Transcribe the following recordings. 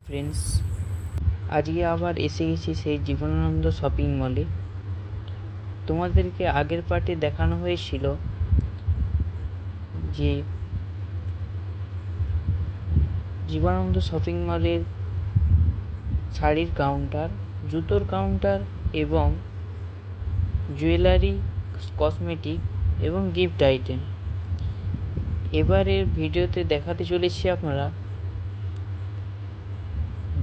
Friends, আজকে আবার এসে গেছি সেই জীবনানন্দ শপিং মলে। তোমাদেরকে আগের পার্টে দেখানো হয়েছিল যে জীবনানন্দ শপিং মলের শাড়ির কাউন্টার, জুতোর কাউন্টার এবং জুয়েলারি, কসমেটিক এবং গিফট আইটেম। এবারের ভিডিওতে দেখাতে চলেছি আপনারা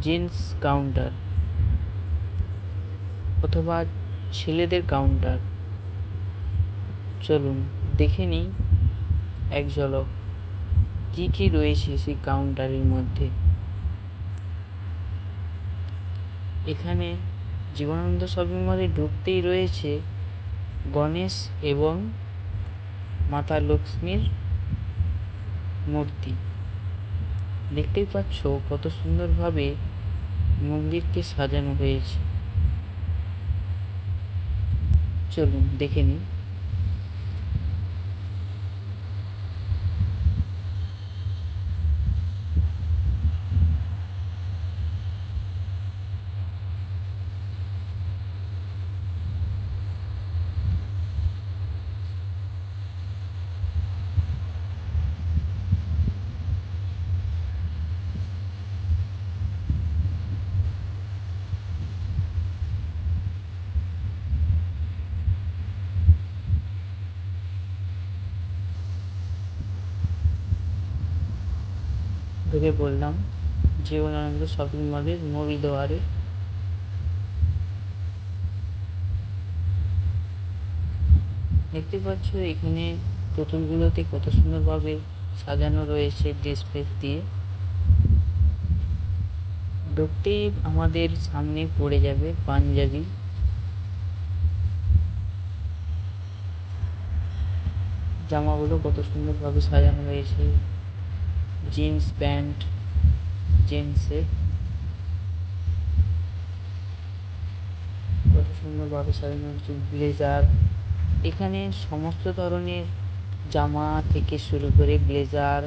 জেন্টস কাউন্টার অথবা ছেলেদের কাউন্টার। চলুন দেখে নিই এক ঝলক কী কী রয়েছে সেই কাউন্টারের মধ্যে। এখানে জীবনানন্দ শপিং মলে ঢুকতেই রয়েছে গণেশ এবং মাতা লক্ষ্মীর মূর্তি। দেখতেই পাচ্ছ কত সুন্দরভাবে মন্দিরকে সাজানো হয়েছে। চলুন দেখে নিই। ঢুকে পড়লাম জীবনানন্দ শপিং মলের মূল দুয়ারে। দেখতে পাচ্ছ এখানে পুতুলগুলোতে কত সুন্দরভাবে সাজানো রয়েছে ড্রেস ফ্রেস দিয়ে। ঢুকতেই আমাদের সামনে পড়ে যাবে পাঞ্জাবি। জামাগুলো কত সুন্দরভাবে সাজানো হয়েছে। জিন্স প্যান্ট জেন্টসের কত সুন্দরভাবে সাজানো হয়েছে। ব্লেজার, এখানে সমস্ত ধরনের জামা থেকে শুরু করে ব্লেজার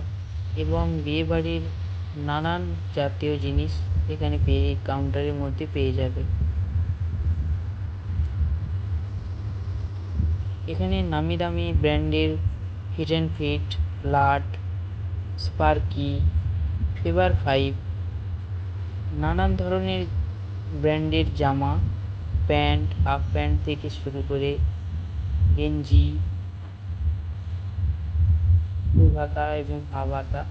এবং বিয়েবাড়ির নানান জাতীয় জিনিস এখানে কাউন্টারের মধ্যে পেয়ে যাবে। এখানে নামি দামি ব্র্যান্ডের হিট অ্যান্ড ফিট, লাট, স্পার্কি, ফেভার 5 নানান ধরনের ব্র্যান্ডের জামা, প্যান্ট, হাফ প্যান্ট থেকে শুরু করে গেঞ্জি, ফুল হাতা এবং হাফ হাতা।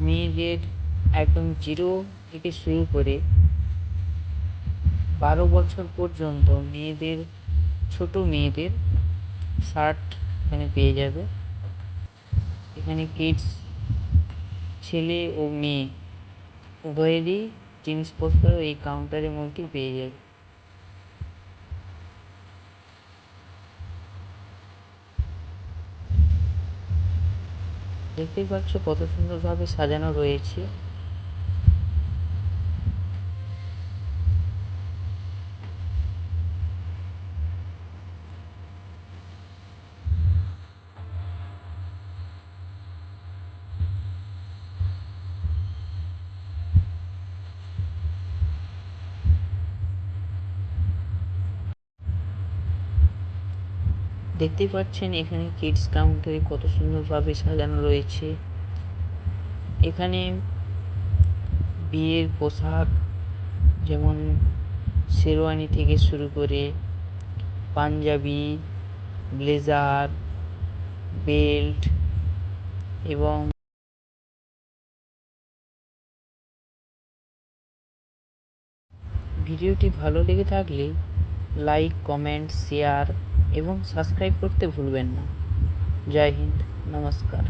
মেয়েদের একদম 0 থেকে শুরু করে 12 বছর পর্যন্ত মেয়েদের, ছোট মেয়েদের শার্ট এখানে পেয়ে যাবে। এখানে কিডস, ছেলে ও মেয়ে উভয়েরই জিনিসপত্র এই কাউন্টারের মধ্যে পেয়ে যাবে। দেখতেই পাচ্ছ কত সুন্দরভাবে সাজানো রয়েছে। দেখতেই পাচ্ছেন এখানে কিডস কাউন্টারে কত সুন্দরভাবে সাজানো রয়েছে। এখানে বিয়ের পোশাক যেমন শেরওয়ানি থেকে শুরু করে পাঞ্জাবি, ব্লেজার, বেল্ট এবং ভিডিওটি ভালো লেগে থাকলে লাইক, কমেন্ট, শেয়ার এবং সাবস্ক্রাইব করতে ভুলবেন না। জয় হিন্দ, নমস্কার।